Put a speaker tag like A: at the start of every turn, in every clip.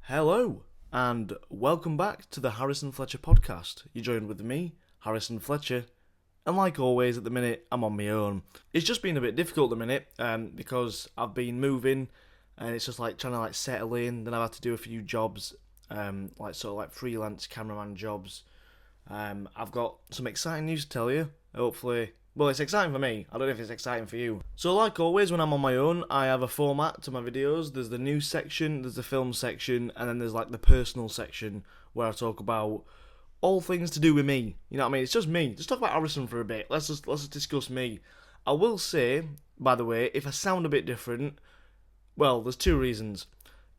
A: Hello, and welcome back to the Harrison Fletcher Podcast. You're joined with me, Harrison Fletcher, and like always at the minute, I'm on my own. It's just been a bit difficult at the minute, because I've been moving, and it's just like trying to settle in. Then I've had to do a few jobs, like freelance cameraman jobs. I've got some exciting news to tell you, hopefully. Well, it's exciting for me. I don't know if it's exciting for you. So like always, when I'm on my own, I have a format to my videos. There's the news section, there's the film section, and then there's the personal section where I talk about all things to do with me. You know what I mean? It's just me. Just talk about Harrison for a bit. Let's just discuss me. I will say, by the way, if I sound a bit different, well, there's two reasons.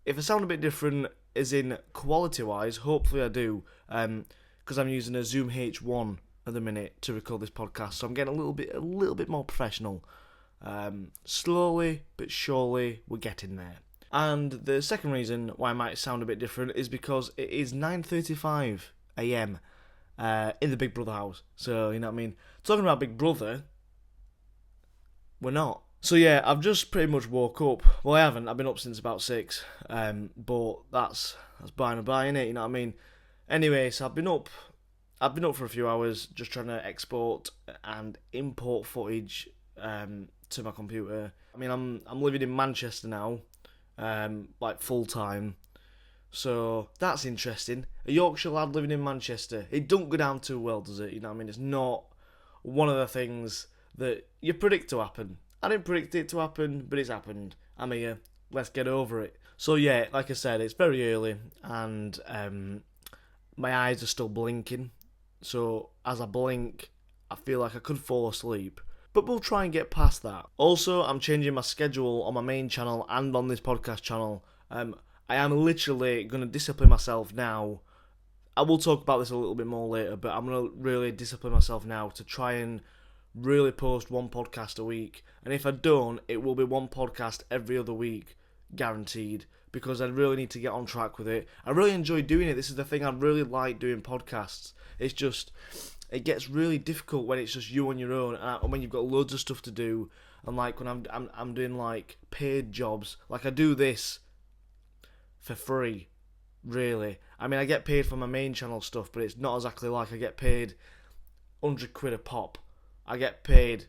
A: If I sound a bit different, as in quality-wise, hopefully I do, because I'm using a Zoom H1 at the minute to record this podcast, so I'm getting a little bit more professional. Slowly but surely, we're getting there. And the second reason why I might sound a bit different is because it is 9:35 a.m. In the Big Brother house. So, you know what I mean? Talking about Big Brother, we're not. So yeah, I've just pretty much woke up. Well, I haven't. I've been up since about 6. But that's by and by, innit? You know what I mean? Anyway, so I've been up for a few hours just trying to export and import footage to my computer. I mean, I'm living in Manchester now, full time. So that's interesting. A Yorkshire lad living in Manchester. It don't go down too well, does it? You know what I mean? It's not one of the things that you predict to happen. I didn't predict it to happen, but it's happened. I'm here. Let's get over it. So yeah, like I said, it's very early and my eyes are still blinking. So as I blink, I feel like I could fall asleep. But we'll try and get past that. Also, I'm changing my schedule on my main channel and on this podcast channel. I am literally going to discipline myself now. I will talk about this a little bit more later, but I'm going to really discipline myself now to try and really post one podcast a week. And if I don't, it will be one podcast every other week, guaranteed. Because I really need to get on track with it. I really enjoy doing it. This is the thing, I really like doing podcasts. It's just, it gets really difficult when it's just you on your own, and when you've got loads of stuff to do. And when I'm doing paid jobs, I do this for free, really. I mean, I get paid for my main channel stuff, but it's not exactly like I get paid 100 quid a pop. I get paid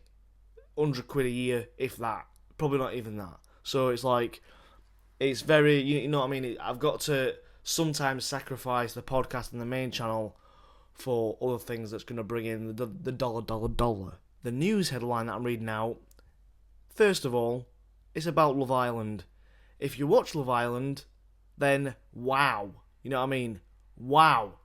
A: 100 quid a year, if that. Probably not even that. So it's very, you know what I mean? I've got to sometimes sacrifice the podcast and the main channel for other things that's going to bring in the dollar. The news headline that I'm reading out, first of all, it's about Love Island. If you watch Love Island, then wow. You know what I mean? Wow.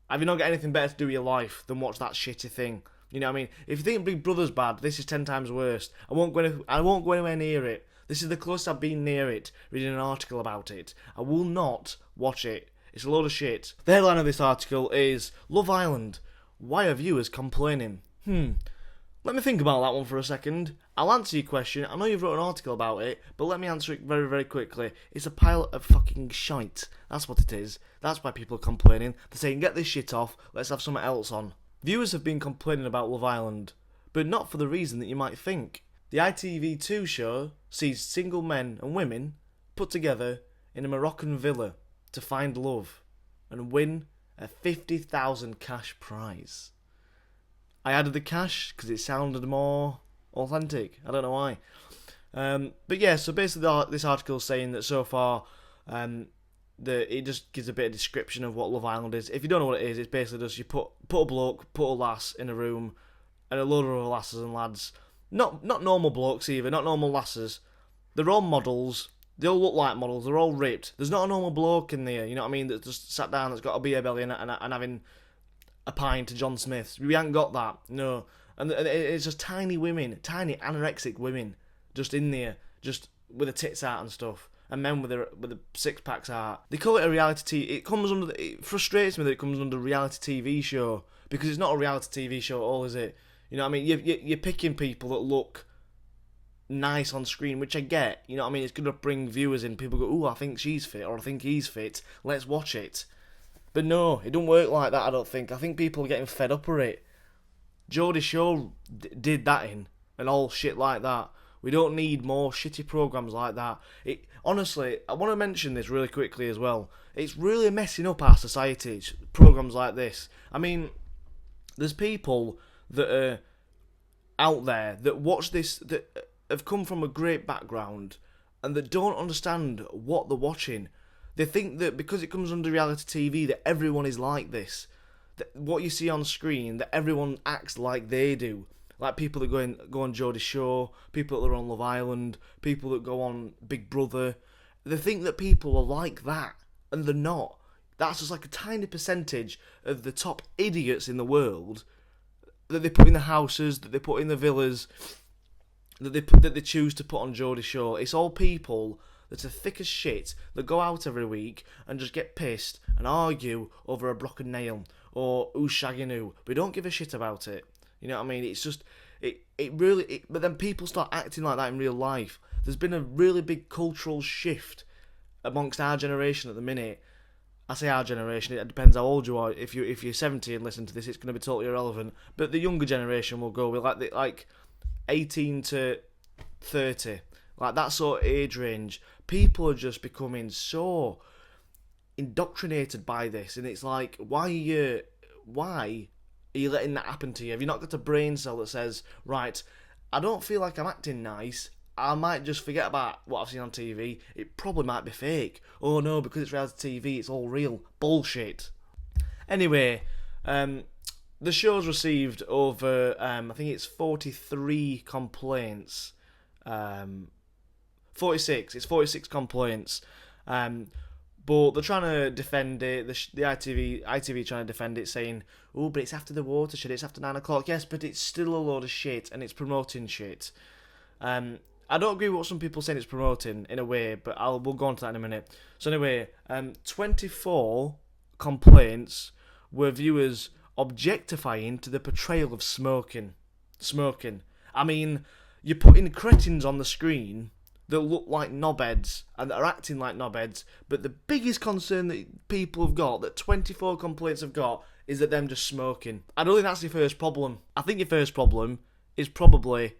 A: Have you not got anything better to do with your life than watch that shitty thing? You know what I mean? If you think Big Brother's bad, this is 10 times worse. I won't go anywhere near it. This is the closest I've been near it, reading an article about it. I will not watch it. It's a load of shit. The headline of this article is, Love Island, why are viewers complaining? Let me think about that one for a second. I'll answer your question. I know you've wrote an article about it, but let me answer it very, very quickly. It's a pile of fucking shite. That's what it is. That's why people are complaining. They're saying, get this shit off, let's have something else on. Viewers have been complaining about Love Island, but not for the reason that you might think. The ITV2 show sees single men and women put together in a Moroccan villa to find love and win a 50,000 cash prize. I added the cash because it sounded more authentic. I don't know why. But yeah, so basically this article is saying that so far it just gives a bit of description of what Love Island is. If you don't know what it is, it's basically just you put a bloke, put a lass in a room, and a load of other lasses and lads. Not normal blokes either, not normal lasses. They're all models. They all look like models. They're all ripped. There's not a normal bloke in there, you know what I mean, that just sat down, that's got a beer belly and having a pint to John Smith's. We ain't got that, no. And it's just tiny women, tiny anorexic women, just in there, just with their tits out and stuff. And men with the six packs out. They call it a reality TV. It frustrates me that it comes under reality TV show, because it's not a reality TV show at all, is it? You know what I mean? You're picking people that look nice on screen, which I get. You know what I mean? It's going to bring viewers in. People go, ooh, I think she's fit, or I think he's fit. Let's watch it. But no, it don't work like that, I don't think. I think people are getting fed up with it. Geordie Shore did that in, and all shit like that, We don't need more shitty programs like that. Honestly, I want to mention this really quickly as well. It's really messing up our society, programs like this. I mean, there's people that are out there that watch this, that have come from a great background, and that don't understand what they're watching. They think that because it comes under reality TV that everyone is like this. That what you see on screen, that everyone acts like they do. Like people that go on Geordie's Show, people that are on Love Island, people that go on Big Brother. They think that people are like that, and they're not. That's just like a tiny percentage of the top idiots in the world that they put in the houses, that they put in the villas, that they choose to put on Geordie's Show. It's all people that are thick as shit, that go out every week and just get pissed and argue over a broken nail or who's shagging who. We don't give a shit about it. You know what I mean? It's just, but then people start acting like that in real life. There's been a really big cultural shift amongst our generation at the minute. I say our generation, it depends how old you are. If you're 70 and listen to this, it's going to be totally irrelevant. But the younger generation will go with like 18 to 30. Like that sort of age range. People are just becoming so indoctrinated by this, and it's like, why are you letting that happen to you? Have you not got a brain cell that says, right, I don't feel like I'm acting nice, I might just forget about what I've seen on TV, it probably might be fake. Oh no, because it's reality TV, it's all real. Bullshit. Anyway, the show's received over, I think it's 43 complaints. 46. It's 46 complaints. But they're trying to defend it. The ITV trying to defend it, saying, "Oh, but it's after the watershed. It's after 9 o'clock." Yes, but it's still a load of shit, and it's promoting shit. I don't agree with what some people saying it's promoting in a way, but we'll go on to that in a minute. So anyway, 24 complaints were viewers objectifying to the portrayal of smoking. I mean, you're putting cretins on the screen that look like knobheads and that are acting like knobheads, but the biggest concern that people have got, that 24 complaints have got, is that them just smoking. I don't think that's your first problem. I think your first problem is probably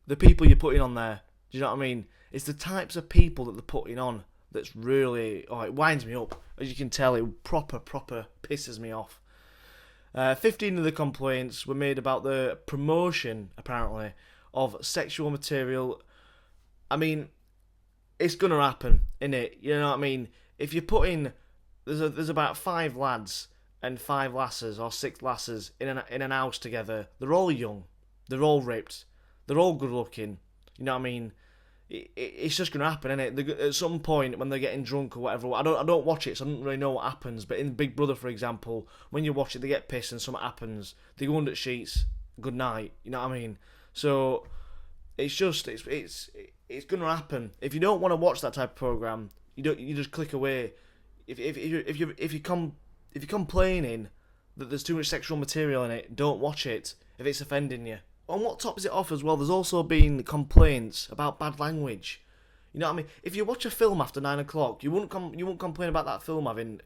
A: the people you're putting on there. Do you know what I mean? It's the types of people that they're putting on that's really, it winds me up. As you can tell, it proper pisses me off. 15 of the complaints were made about the promotion, apparently, of sexual material. I mean, it's gonna happen, innit? You know what I mean? If you put in, there's about 5 lads and 5 lasses or 6 lasses in an house together. They're all young, they're all ripped, they're all good looking. You know what I mean? It's just gonna happen, innit? At some point when they're getting drunk or whatever, I don't watch it, so I don't really know what happens. But in Big Brother, for example, when you watch it, they get pissed and something happens. They go under the sheets. Good night. You know what I mean? So it's gonna happen. If you don't want to watch that type of program, you just click away. If you're complaining that there's too much sexual material in it, don't watch it if it's offending you. On what tops it off as well, there's also been complaints about bad language. You know what I mean? If you watch a film after 9 o'clock, you won't complain about that film having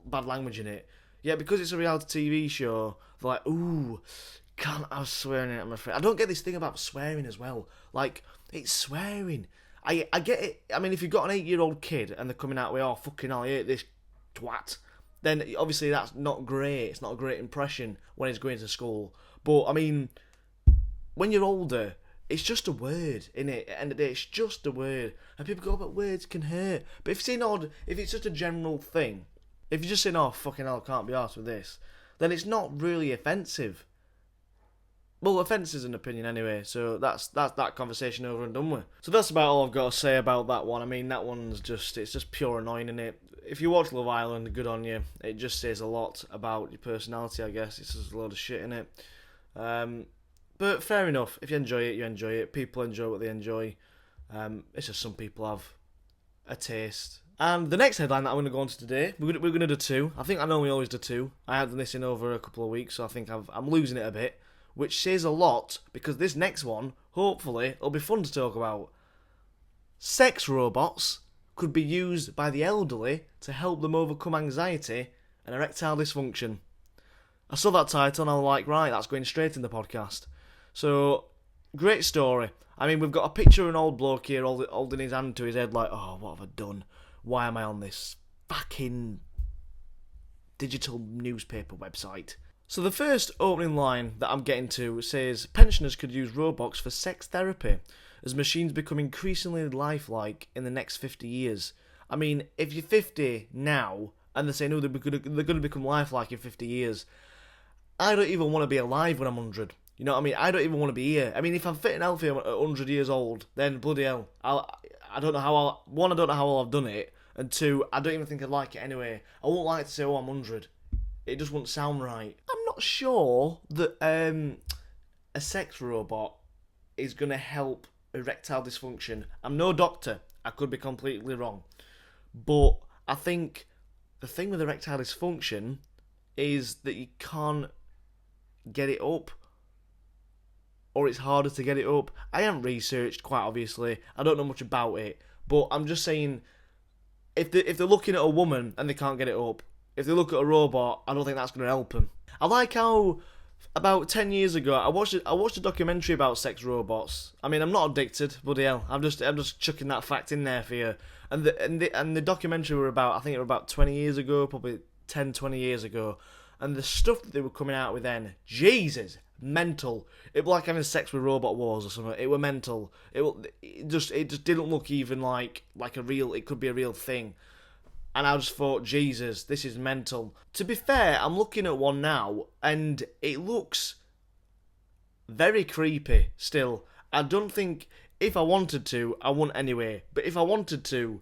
A: bad language in it. Yeah, because it's a reality TV show, they're like, ooh, can't have swearing in it, I'm afraid. I don't get this thing about swearing as well. Like, it's swearing. I get it. I mean, if you've got an 8-year-old kid and they're coming out with, oh, fucking hell, I hate this twat, then obviously that's not great. It's not a great impression when he's going to school. But, I mean, when you're older, it's just a word, innit? At the end of the day, it's just a word. And people go, but words can hurt. But if it's just a general thing, if you're just saying, oh, fucking hell, I can't be arsed with this, then it's not really offensive. Well, offence is an opinion anyway, so that's that conversation over and done with. So that's about all I've got to say about that one. I mean, that one's it's just pure annoying, innit? If you watch Love Island, good on you. It just says a lot about your personality, I guess. It's just a load of shit, innit? But fair enough. If you enjoy it, you enjoy it. People enjoy what they enjoy. It's just some people have a taste. And the next headline that I'm going to go on to today, we're going to do 2. I know we always do 2. I haven't done this in over a couple of weeks, so I think I'm losing it a bit. Which says a lot, because this next one, hopefully, will be fun to talk about. Sex robots could be used by the elderly to help them overcome anxiety and erectile dysfunction. I saw that title and I was like, right, that's going straight in the podcast. So, Great story. I mean, we've got a picture of an old bloke here holding his hand to his head like, oh, what have I done? Why am I on this fucking digital newspaper website? So the first opening line that I'm getting to says, pensioners could use robots for sex therapy as machines become increasingly lifelike in the next 50 years. I mean, if you're 50 now and they're saying, oh, they're going to become lifelike in 50 years, I don't even want to be alive when I'm 100. You know what I mean? I don't even want to be here. I mean, if I'm fit and healthy at 100 years old, then bloody hell, I don't know how I don't know how well I've done it, and two, I don't even think I'd like it anyway. I won't like to say, oh, I'm 100. It just wouldn't sound right. I'm not sure that a sex robot is going to help erectile dysfunction. I'm no doctor. I could be completely wrong. But I think the thing with erectile dysfunction is that you can't get it up, or it's harder to get it up. I haven't researched, quite obviously. I don't know much about it, but I'm just saying, if they're looking at a woman and they can't get it up, if they look at a robot, I don't think that's going to help them. I like how about 10 years ago I watched a documentary about sex robots. I mean, I'm not addicted, bloody hell. I'm just chucking that fact in there for you. And the documentary were about, I think it was about 20 years ago, probably 10, 20 years ago. And the stuff that they were coming out with then, Jesus, mental. It was like having sex with Robot Wars or something. It were mental. It just didn't look even like a real. It could be a real thing. And I just thought, Jesus, this is mental. To be fair, I'm looking at one now, and it looks very creepy still. I don't think, if I wanted to, I wouldn't anyway. But if I wanted to,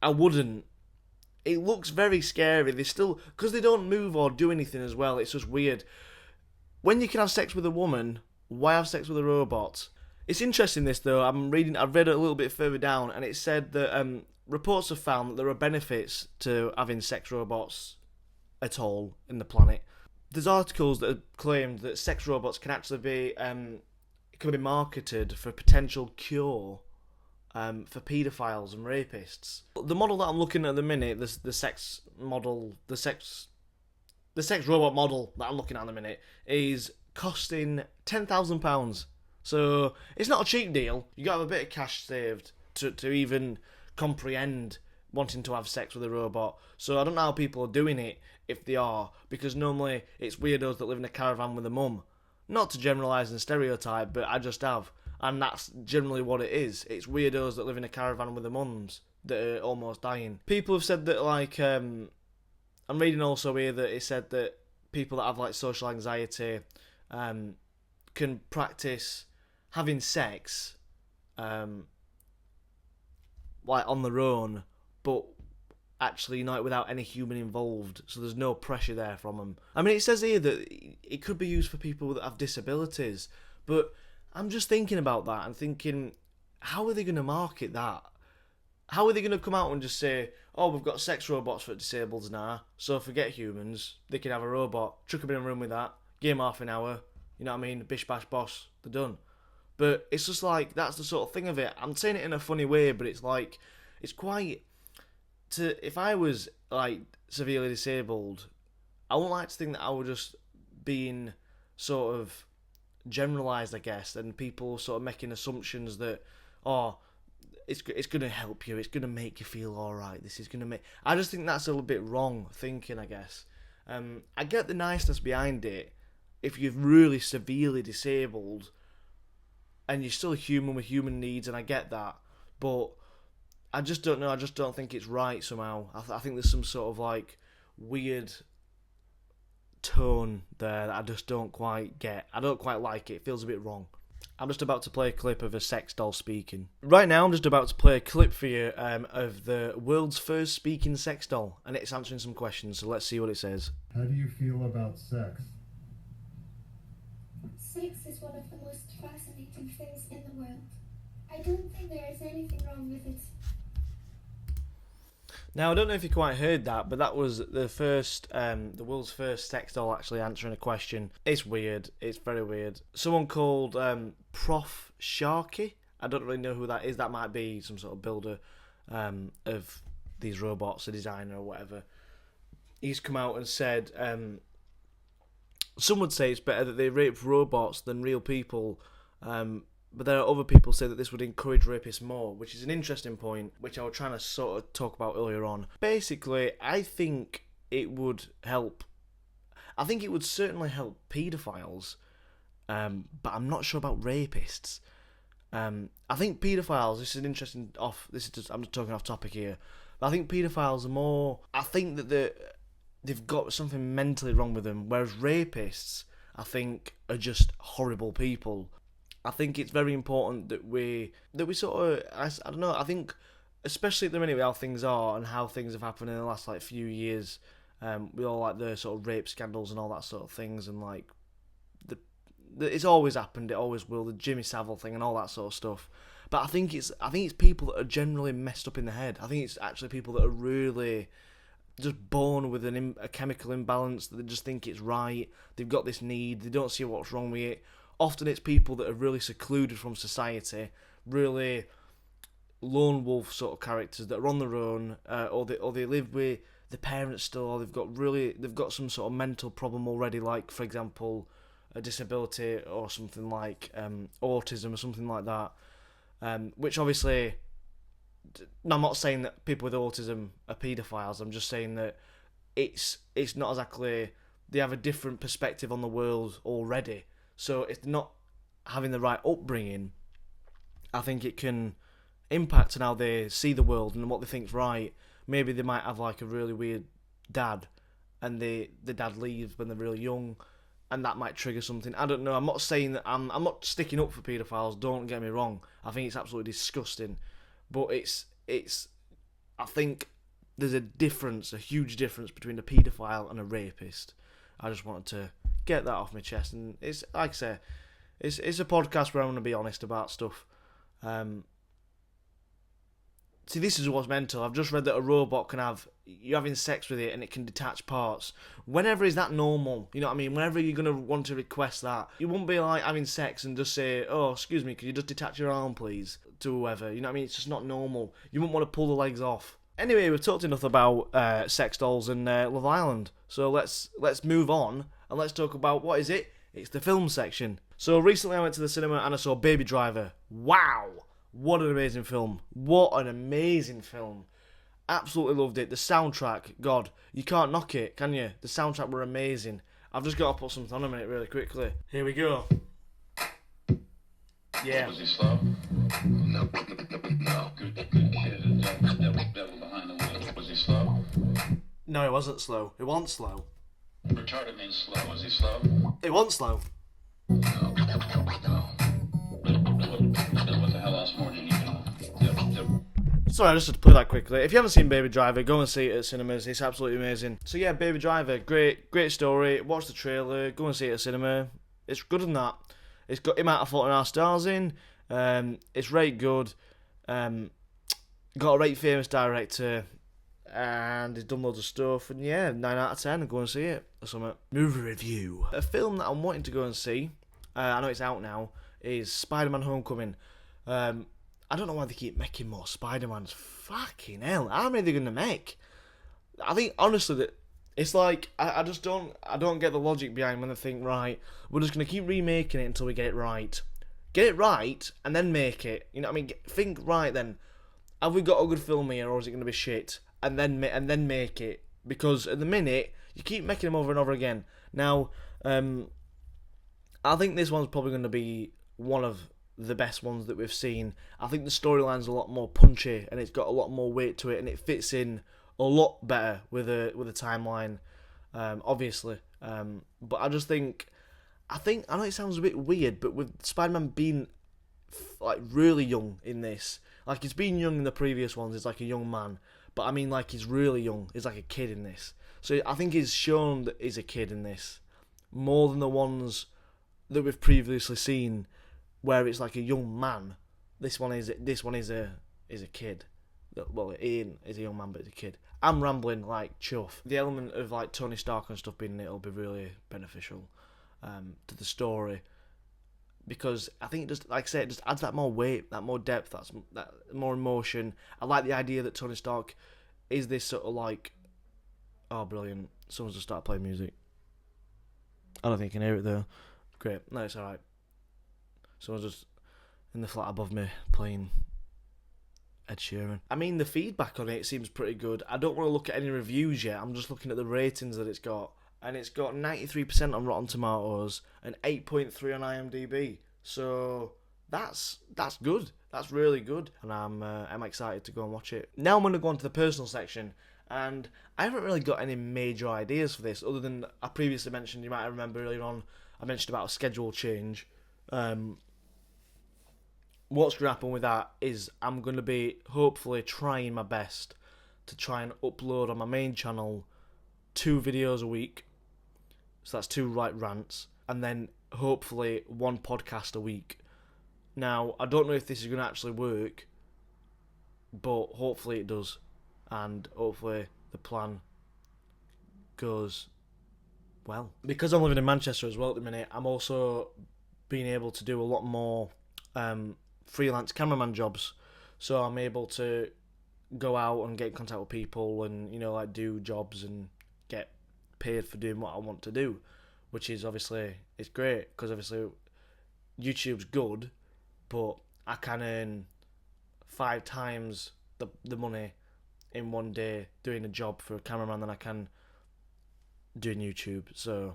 A: I wouldn't. It looks very scary. They still, because they don't move or do anything as well, it's just weird. When you can have sex with a woman, why have sex with a robot? It's interesting this though. I've read it a little bit further down, and it said that reports have found that there are benefits to having sex robots at all in the planet. There's articles that have claimed that sex robots can actually be marketed for a potential cure for paedophiles and rapists. The model that I'm looking at the minute, the sex robot model that I'm looking at the minute, is costing £10,000. So it's not a cheap deal. You got to have a bit of cash saved to even comprehend wanting to have sex with a robot. So I don't know how people are doing it, if they are, because normally it's weirdos that live in a caravan with a mum. Not to generalise and stereotype, but I just have. And that's generally what it is. It's weirdos that live in a caravan with their mums that are almost dying. People have said that, like, I'm reading also here that it said that people that have, like, social anxiety can practice having sex, like, on their own, but actually, you know, without any human involved, so there's no pressure there from them. I mean, it says here that it could be used for people that have disabilities, but I'm just thinking about that and thinking, how are they going to market that? How are they going to come out and just say, oh, we've got sex robots for disabled now, so forget humans, they can have a robot, chuck them in a room with that, give them half an hour, you know what I mean, bish bash boss, they're done. But it's just like, that's the sort of thing of it. I'm saying it in a funny way, but it's like, it's quite, if I was, like, severely disabled, I wouldn't like to think that I was just being sort of generalised, I guess, and people sort of making assumptions that, oh, it's going to help you, it's going to make you feel alright, this is going to make... I just think that's a little bit wrong thinking, I guess. I get the niceness behind it if you're really severely disabled and you're still human with human needs, and I get that, but I just don't know, I just don't think it's right somehow. I think there's some sort of, like, weird tone there that I just don't quite get. I don't quite like it. It feels a bit wrong. I'm just about to play a clip of a sex doll speaking. Right now, I'm just about to play a clip for you of the world's first speaking sex doll, and it's answering some questions, so let's see what it says.
B: How do you feel about sex?
C: Sex is one of the most fascinating things in the world. I don't think there is anything wrong with it.
A: Now, I don't know if you quite heard that, but that was the world's first sex doll actually answering a question. It's weird. It's very weird. Someone called Prof. Sharky. I don't really know who that is. That might be some sort of builder of these robots, a designer or whatever. He's come out and said, some would say it's better that they rape robots than real people, But there are other people say that this would encourage rapists more, which is an interesting point, which I was trying to sort of talk about earlier on. Basically, I think it would help. I think it would certainly help paedophiles, but I'm not sure about rapists. I think paedophiles. This is an interesting I'm just talking off topic here. But I think paedophiles are more. I think that they've got something mentally wrong with them, whereas rapists, I think, are just horrible people. I think it's very important that we sort of, I don't know, I think, especially at the minute with how things are and how things have happened in the last like few years, with all like the sort of rape scandals and all that sort of things, and like it's always happened, it always will, the Jimmy Savile thing and all that sort of stuff. But I think it's people that are generally messed up in the head. I think it's actually people that are really just born with a chemical imbalance, that they just think it's right, they've got this need, they don't see what's wrong with it. Often it's people that are really secluded from society, really lone wolf sort of characters that are on their own, or they live with the parents still, or they've got some sort of mental problem already, like for example a disability or something like autism or something like that. Which obviously, I'm not saying that people with autism are paedophiles. I'm just saying that it's not exactly, they have a different perspective on the world already. So if they're not having the right upbringing, I think it can impact on how they see the world and what they think's right. Maybe they might have like a really weird dad, and the dad leaves when they're really young, and that might trigger something. I don't know. I'm not saying that I'm not sticking up for paedophiles. Don't get me wrong. I think it's absolutely disgusting, but it's. I think there's a huge difference between a paedophile and a rapist. I just wanted to get that off my chest, and it's like I say, it's a podcast where I'm going to be honest about stuff. See, this is what's mental. I've just read that a robot can you're having sex with it and it can detach parts. Whenever is that normal? You know what I mean? Whenever you're going to want to request that, you won't be like having sex and just say, oh, excuse me, could you just detach your arm, please? To whoever. You know what I mean? It's just not normal. You wouldn't want to pull the legs off. Anyway, we've talked enough about sex dolls and Love Island. So let's move on and let's talk about, what is it? It's the film section. So recently I went to the cinema and I saw Baby Driver. Wow! What an amazing film. What an amazing film. Absolutely loved it. The soundtrack, God, you can't knock it, can you? The soundtrack were amazing. I've just got to put something on a minute really quickly. Here we go. Yeah.
D: Was he slow? No. Good kid. Devil behind the wheel. Was he slow?
A: No, it wasn't slow. It wasn't slow.
D: Retarded means slow. Was he slow?
A: It wasn't slow.
D: No. What the hell else more did you know?
A: Sorry, I just had to play that quickly. If you haven't seen Baby Driver, go and see it at cinemas. It's absolutely amazing. So yeah, Baby Driver, great story. Watch the trailer. Go and see it at cinema. It's good than that. It's got him out of 4.5 stars in. It's right good. Got a right famous director, and he's done loads of stuff. And yeah, 9 out of 10. Go and see it or something. Movie review. A film that I'm wanting to go and see. I know it's out now. Is Spider-Man: Homecoming. I don't know why they keep making more Spider-Mans. Fucking hell, how many are they gonna make? I think honestly that it's like I don't get the logic behind when they think, right, we're just gonna keep remaking it until we get it right. Get it right and then make it. You know what I mean? Think right then. Have we got a good film here, or is it gonna be shit? And then make it, because at the minute you keep making them over and over again. Now, I think this one's probably gonna be one of the best ones that we've seen. I think the storyline's a lot more punchy and it's got a lot more weight to it, and it fits in a lot better with a timeline, obviously. But I just think I know it sounds a bit weird, but with Spider-Man being like really young in this, like he's been young in the previous ones, he's like a young man, but I mean like he's really young, he's like a kid in this. So I think he's shown that he's a kid in this more than the ones that we've previously seen, where it's like a young man. This one is a kid. Well, Ian is a young man, but he's a kid. I'm rambling like chuff. The element of like Tony Stark and stuff being in it will be really beneficial to the story, because I think it just, like I said, it just adds that more weight, that more depth, that more emotion. I like the idea that Tony Stark is this sort of like, oh brilliant, someone's just started playing music. I don't think you can hear it though. Great, no, it's alright. Someone's just in the flat above me playing Ed Sheeran. I mean, the feedback on it seems pretty good. I don't want to look at any reviews yet. I'm just looking at the ratings that it's got. And it's got 93% on Rotten Tomatoes and 8.3 on IMDb. So that's good. That's really good. And I'm excited to go and watch it. Now I'm going to go on to the personal section. And I haven't really got any major ideas for this, other than I previously mentioned, you might remember earlier on, I mentioned about a schedule change. What's going to happen with that is I'm going to be hopefully trying my best to try and upload on my main channel 2 videos a week. So that's 2 right rants. And then hopefully 1 podcast a week. Now, I don't know if this is going to actually work, but hopefully it does. And hopefully the plan goes well. Because I'm living in Manchester as well at the minute, I'm also being able to do a lot more freelance cameraman jobs. So I'm able to go out and get in contact with people and, like do jobs and get paid for doing what I want to do, which is obviously, it's great because obviously YouTube's good, but I can earn 5 times the money in one day doing a job for a cameraman than I can doing YouTube. So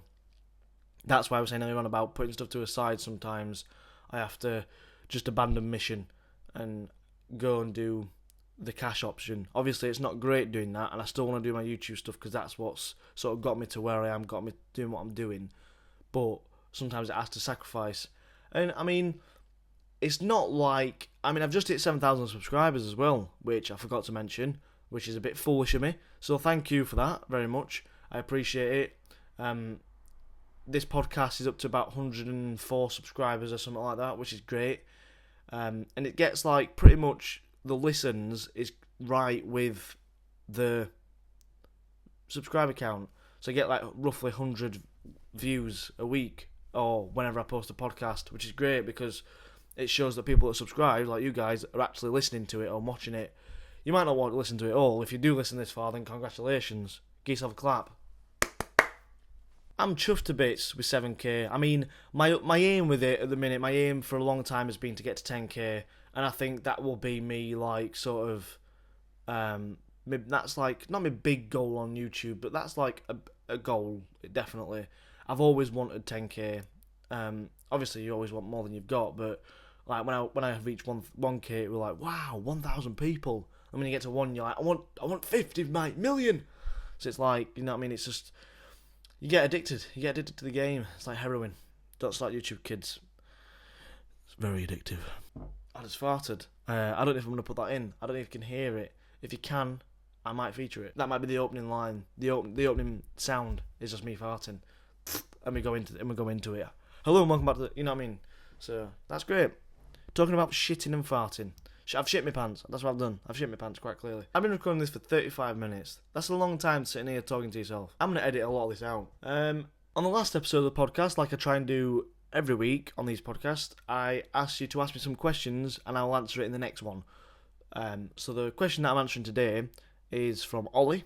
A: that's why I was saying earlier on about putting stuff to a side. Sometimes I have to just abandon mission and go and do the cash option. Obviously it's not great doing that, and I still want to do my YouTube stuff because that's what's sort of got me to where I am, got me doing what I'm doing, but sometimes it has to sacrifice. And I mean, it's not like, I've just hit 7,000 subscribers as well, which I forgot to mention, which is a bit foolish of me, so thank you for that very much. I appreciate it. This podcast is up to about 104 subscribers or something like that, which is great. And it gets like pretty much the listens is right with the subscriber count. So I get like roughly 100 views a week or whenever I post a podcast, which is great because it shows that people that subscribe, like you guys, are actually listening to it or watching it. You might not want to listen to it all. If you do listen this far, then congratulations. Give yourself a clap. I'm chuffed to bits with 7k. I mean, my aim with it at the minute, my aim for a long time has been to get to 10k, and I think that will be me, like, sort of, that's like, not my big goal on YouTube, but that's like a goal, definitely. I've always wanted 10k. Obviously, you always want more than you've got, but like when I reached 1k, it was like, wow, 1,000 people. And when you get to 1, you're like, I want 50, mate, million. So it's like, you know what I mean? It's just, you get addicted. You get addicted to the game. It's like heroin. Don't start YouTube, kids. It's very addictive. I just farted. I don't know if I'm going to put that in. I don't know if you can hear it. If you can, I might feature it. That might be the opening line. The opening sound is just me farting. And we go into it. Hello and welcome back to you know what I mean? So, that's great. Talking about shitting and farting. I've shit my pants. That's what I've done. I've shit my pants quite clearly. I've been recording this for 35 minutes. That's a long time sitting here talking to yourself. I'm going to edit a lot of this out. On the last episode of the podcast, like I try and do every week on these podcasts, I asked you to ask me some questions and I'll answer it in the next one. So the question that I'm answering today is from Ollie.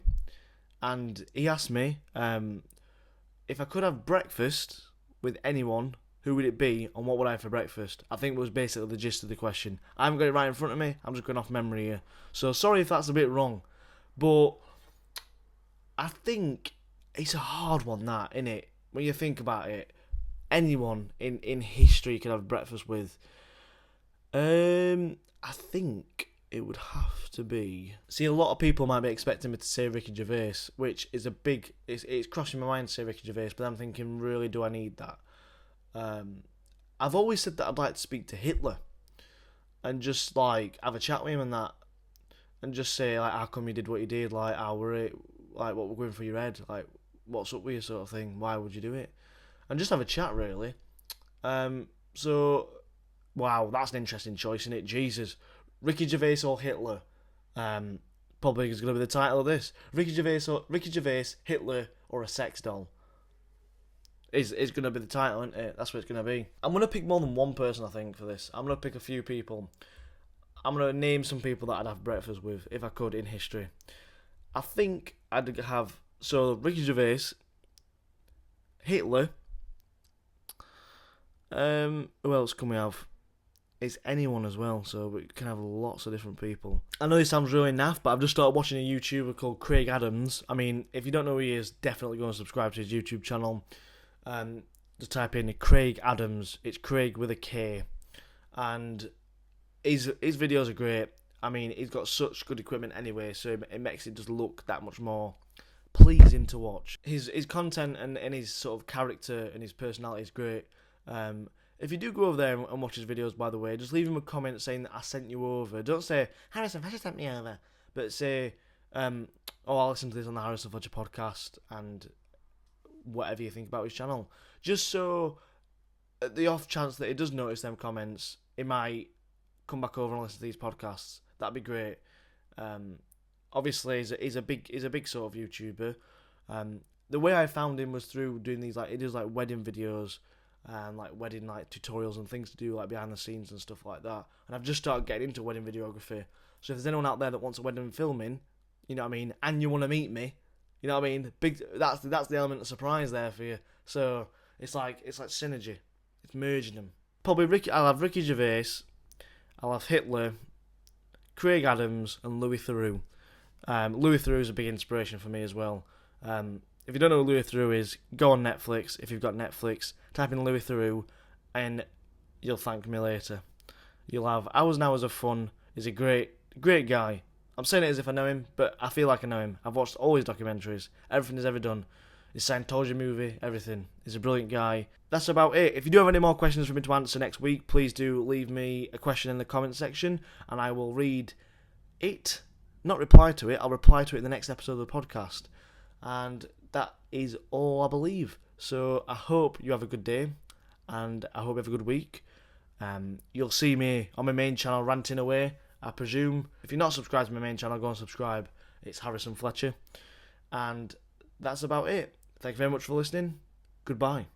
A: And he asked me if I could have breakfast with anyone, who would it be, and what would I have for breakfast? I think was basically the gist of the question. I haven't got it right in front of me. I'm just going off memory here. So sorry if that's a bit wrong. But I think it's a hard one, that, innit? When you think about it. Anyone in history you could have breakfast with. I think it would have to be... See, a lot of people might be expecting me to say Ricky Gervais, which is a big... It's crossing my mind to say Ricky Gervais, but I'm thinking, really, do I need that? I've always said that I'd like to speak to Hitler and just like have a chat with him and that, and just say like, how come you did what you did, like how were it, like what were going through your head, like what's up with you, sort of thing, why would you do it, and just have a chat really. So wow, that's an interesting choice, isn't it? Jesus, Ricky Gervais or Hitler? Probably is going to be the title of this. Ricky Gervais, Hitler, or a sex doll. Is going to be the title, isn't it? That's what it's going to be. I'm going to pick more than one person, I think, for this. I'm going to pick a few people. I'm going to name some people that I'd have breakfast with, if I could, in history. I think I'd have... So, Ricky Gervais, Hitler... who else can we have? it's anyone as well, so we can have lots of different people. I know this sounds really naff, but I've just started watching a YouTuber called Craig Adams. I mean, if you don't know who he is, definitely go and subscribe to his YouTube channel. Just type in Craig Adams. It's Craig with a K. And his videos are great. I mean, he's got such good equipment anyway, so it makes it just look that much more pleasing to watch. His content and his sort of character and his personality is great. If you do go over there and watch his videos, by the way, just leave him a comment saying that I sent you over. Don't say, Harrison Fletcher sent me over, but say, I'll listen to this on the Harrison Fletcher podcast, and whatever you think about his channel. Just so, at the off chance that he does notice them comments, he might come back over and listen to these podcasts. That'd be great. Obviously, he's a big sort of YouTuber. The way I found him was through doing these, like, he does like wedding videos, and like wedding like tutorials and things to do like behind the scenes and stuff like that. And I've just started getting into wedding videography. So if there's anyone out there that wants a wedding filming, you know what I mean, and you want to meet me, you know what I mean, that's the element of surprise there for you. So it's like synergy. It's merging them. Probably I'll have Ricky Gervais, I'll have Hitler, Craig Adams, and Louis Theroux. Louis Theroux is a big inspiration for me as well. If you don't know who Louis Theroux is, go on Netflix. If you've got Netflix, type in Louis Theroux, and you'll thank me later. You'll have hours and hours of fun. He's a great guy. I'm saying it as if I know him, but I feel like I know him. I've watched all his documentaries, everything he's ever done. His Scientology movie, everything. He's a brilliant guy. That's about it. If you do have any more questions for me to answer next week, please do leave me a question in the comment section, and I will read it. Not reply to it, I'll reply to it in the next episode of the podcast. And that is all I believe. So I hope you have a good day, and I hope you have a good week. You'll see me on my main channel ranting away, I presume. If you're not subscribed to my main channel, go and subscribe. It's Harrison Fletcher. And that's about it. Thank you very much for listening. Goodbye.